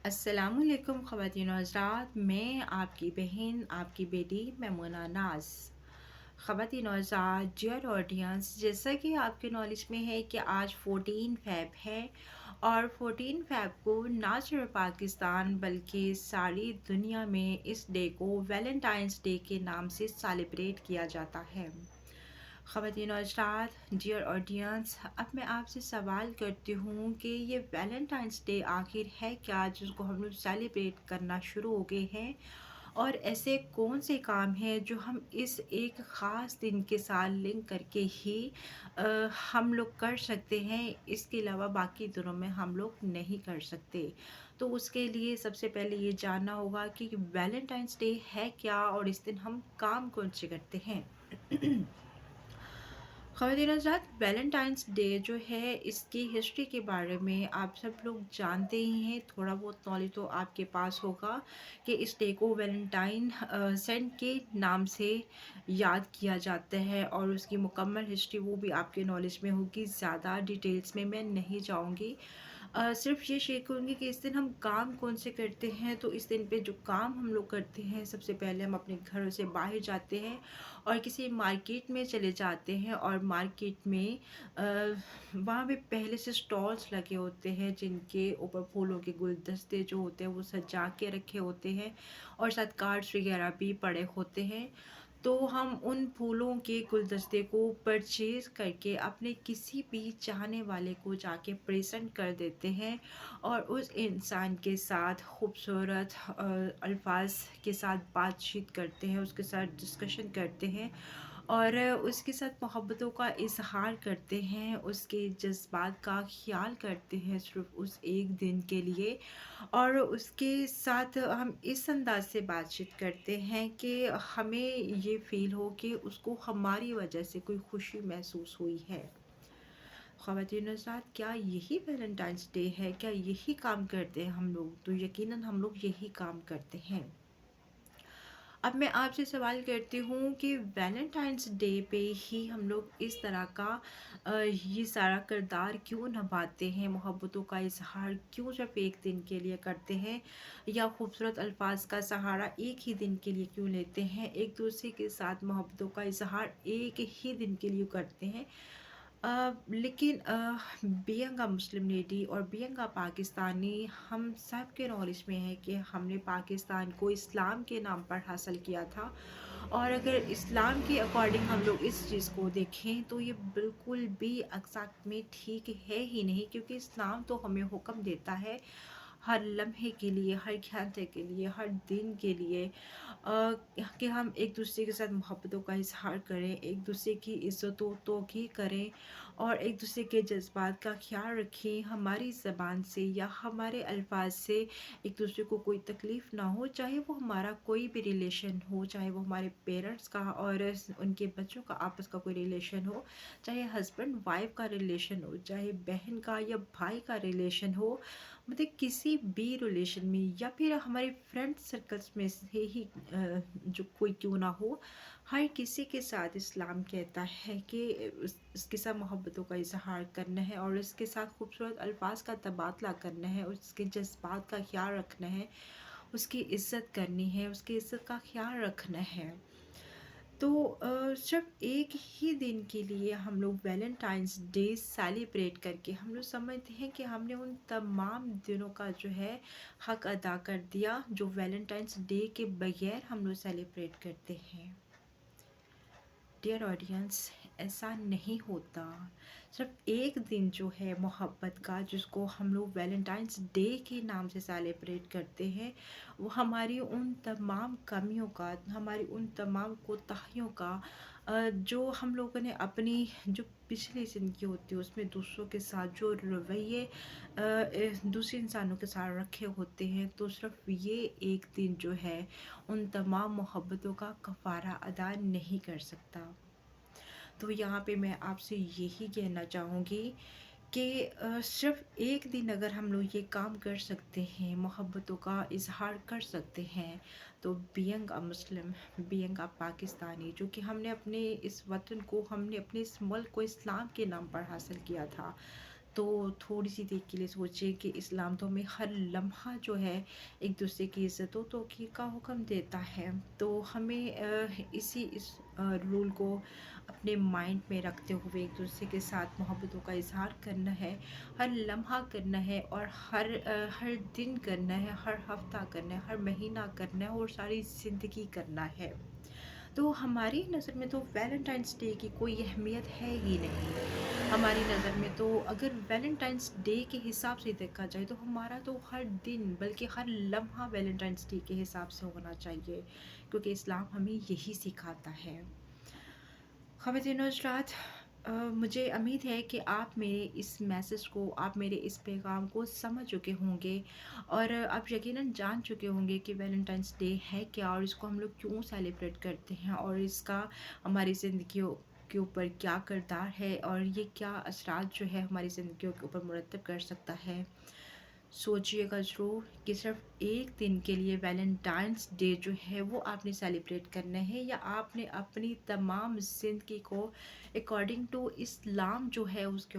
السلام علیکم خواتین و حضرات، میں آپ کی بہن، آپ کی بیٹی میمونہ ناز۔ خواتین و حضرات، ڈیئر آڈینس، جیسا کہ آپ کے نالج میں ہے کہ آج 14 فیب ہے، اور 14 فیب کو نہ صرف پاکستان بلکہ ساری دنیا میں اس ڈے کو ویلنٹائنس ڈے کے نام سے سیلیبریٹ کیا جاتا ہے۔ خواتین و حضرات، ڈیئر آڈینس، اب میں آپ سے سوال کرتی ہوں کہ یہ ویلنٹائنس ڈے آخر ہے کیا جس کو ہم لوگ سیلیبریٹ کرنا شروع ہو گئے ہیں، اور ایسے کون سے کام ہیں جو ہم اس ایک خاص دن کے ساتھ لنک کر کے ہی ہم لوگ کر سکتے ہیں، اس کے علاوہ باقی دنوں میں ہم لوگ نہیں کر سکتے۔ تو اس کے لیے سب سے پہلے یہ جاننا ہوگا کہ ویلنٹائنس ڈے ہے کیا اور اس دن ہم کام کون سے کرتے ہیں۔ خواتین حضرات، ویلنٹائنس ڈے جو ہے اس کی ہسٹری کے بارے میں آپ سب لوگ جانتے ہی ہیں، تھوڑا بہت نالج تو آپ کے پاس ہوگا کہ اس ڈے کو ویلنٹائن سینٹ کے نام سے یاد کیا جاتا ہے، اور اس کی مکمل ہسٹری وہ بھی آپ کے نالج میں ہوگی، زیادہ ڈیٹیلز میں نہیں جاؤں گی۔ صرف یہ شیئر کروں گی کہ اس دن ہم کام کون سے کرتے ہیں۔ تو اس دن پہ جو کام ہم لوگ کرتے ہیں، سب سے پہلے ہم اپنے گھروں سے باہر جاتے ہیں اور کسی مارکیٹ میں چلے جاتے ہیں، اور مارکیٹ میں وہاں پہ پہلے سے سٹالز لگے ہوتے ہیں جن کے اوپر پھولوں کے گلدستے جو ہوتے ہیں وہ سجا کے رکھے ہوتے ہیں، اور ساتھ کارڈز وغیرہ بھی پڑے ہوتے ہیں۔ تو ہم ان پھولوں کے گلدستے کو پرچیز کر کے اپنے کسی بھی چاہنے والے کو جا کے پریزنٹ کر دیتے ہیں، اور اس انسان کے ساتھ خوبصورت الفاظ کے ساتھ بات چیت کرتے ہیں، اس کے ساتھ ڈسکشن کرتے ہیں، اور اس کے ساتھ محبتوں کا اظہار کرتے ہیں، اس کے جذبات کا خیال کرتے ہیں صرف اس ایک دن کے لیے، اور اس کے ساتھ ہم اس انداز سے بات چیت کرتے ہیں کہ ہمیں یہ فیل ہو کہ اس کو ہماری وجہ سے کوئی خوشی محسوس ہوئی ہے۔ خواتین حضرات، کیا یہی ویلنٹائنس ڈے ہے؟ کیا یہی کام کرتے ہیں ہم لوگ؟ تو یقیناً ہم لوگ یہی کام کرتے ہیں۔ اب میں آپ سے سوال کرتی ہوں کہ ویلنٹائنس ڈے پہ ہی ہم لوگ اس طرح کا یہ سارا کردار کیوں نبھاتے ہیں، محبتوں کا اظہار کیوں صرف ایک دن کے لیے کرتے ہیں، یا خوبصورت الفاظ کا سہارا ایک ہی دن کے لیے کیوں لیتے ہیں، ایک دوسرے کے ساتھ محبتوں کا اظہار ایک ہی دن کے لیے کرتے ہیں۔ لیکن بینگ اے مسلم لیڈی اور بینگ اے پاکستانی، ہم سب کے نالج میں ہے کہ ہم نے پاکستان کو اسلام کے نام پر حاصل کیا تھا، اور اگر اسلام کے اکارڈنگ ہم لوگ اس چیز کو دیکھیں تو یہ بالکل بھی ایگزیکٹ میں ٹھیک ہے ہی نہیں، کیونکہ اسلام تو ہمیں حکم دیتا ہے ہر لمحے کے لیے، ہر گھنٹے کے لیے، ہر دن کے لیے کہ ہم ایک دوسرے کے ساتھ محبتوں کا اظہار کریں، ایک دوسرے کی عزت و توقیر کریں، اور ایک دوسرے کے جذبات کا خیال رکھیں، ہماری زبان سے یا ہمارے الفاظ سے ایک دوسرے کو کوئی تکلیف نہ ہو، چاہے وہ ہمارا کوئی بھی ریلیشن ہو، چاہے وہ ہمارے پیرنٹس کا اور ان کے بچوں کا آپس کا کوئی ریلیشن ہو، چاہے ہسبینڈ وائف کا ریلیشن ہو، چاہے بہن کا یا بھائی کا ریلیشن ہو، مطلب کسی بھی ریلیشن میں، یا پھر ہمارے فرینڈ سرکلس میں سے ہی جو کوئی کیوں نہ ہو، ہر کسی کے ساتھ اسلام کہتا ہے کہ اس کے ساتھ محبتوں کا اظہار کرنا ہے، اور اس کے ساتھ خوبصورت الفاظ کا تبادلہ کرنا ہے، اس کے جذبات کا خیال رکھنا ہے، اس کی عزت کرنی ہے، اس کی عزت کا خیال رکھنا ہے۔ تو صرف ایک ہی دن کے لیے ہم لوگ ویلنٹائنس ڈے سیلیبریٹ کر کے ہم لوگ سمجھتے ہیں کہ ہم نے ان تمام دنوں کا جو ہے حق ادا کر دیا جو ویلنٹائنس ڈے کے بغیر ہم لوگ سیلیبریٹ کرتے ہیں۔ ڈیئر آڈینس، ایسا نہیں ہوتا۔ صرف ایک دن جو ہے محبت کا، جس کو ہم لوگ ویلنٹائنس ڈے کے نام سے سیلیبریٹ کرتے ہیں، وہ ہماری ان تمام کمیوں کا، ہماری ان تمام کوتاہیوں کا جو ہم لوگوں نے اپنی جو پچھلی زندگی ہوتی ہے اس میں دوسروں کے ساتھ جو رویے دوسرے انسانوں کے ساتھ رکھے ہوتے ہیں، تو صرف یہ ایک دن جو ہے ان تمام محبتوں کا کفارہ ادا نہیں کر سکتا۔ تو یہاں پہ میں آپ سے یہی کہنا چاہوں گی کہ صرف ایک دن اگر ہم لوگ یہ کام کر سکتے ہیں، محبتوں کا اظہار کر سکتے ہیں، تو being a Muslim, being a Pakistani, جو کہ ہم نے اپنے اس وطن کو، ہم نے اپنے اس ملک کو اسلام کے نام پر حاصل کیا تھا، تو تھوڑی سی دیر کے لیے سوچیں کہ اسلام تو ہمیں ہر لمحہ جو ہے ایک دوسرے کی عزت و توقیر کا حکم دیتا ہے. تو ہمیں اس رول کو اپنے مائنڈ میں رکھتے ہوئے ایک دوسرے کے ساتھ محبتوں کا اظہار کرنا ہے، ہر لمحہ کرنا ہے، اور ہر دن کرنا ہے، ہر ہفتہ کرنا ہے، ہر مہینہ کرنا ہے، اور ساری زندگی کرنا ہے. تو ہماری نظر میں تو ویلنٹائنس ڈے کی کوئی اہمیت ہے ہی نہیں. ہماری نظر میں تو اگر ویلنٹائنس ڈے کے حساب سے دیکھا جائے تو ہمارا تو ہر دن بلکہ ہر لمحہ ویلنٹائنس ڈے کے حساب سے ہونا چاہیے، کیونکہ اسلام ہمیں یہی سکھاتا ہے. خواتین و حضرات، مجھے امید ہے کہ آپ میرے اس میسج کو، آپ میرے اس پیغام کو سمجھ چکے ہوں گے، اور آپ یقیناً جان چکے ہوں گے کہ ویلنٹائنس ڈے ہے کیا، اور اس کو ہم لوگ کیوں سیلیبریٹ کرتے ہیں، اور اس کا ہماری زندگیوں کے اوپر کیا کردار ہے، اور یہ کیا اثرات جو ہے ہماری زندگیوں کے اوپر مرتب کر سکتا ہے. سوچئے گا ضرور کہ صرف ایک دن کے لیے ویلنٹائنس ڈے جو ہے وہ آپ نے سیلیبریٹ کرنا ہے، یا آپ نے اپنی تمام زندگی کو اکارڈنگ ٹو اسلام جو ہے اس کے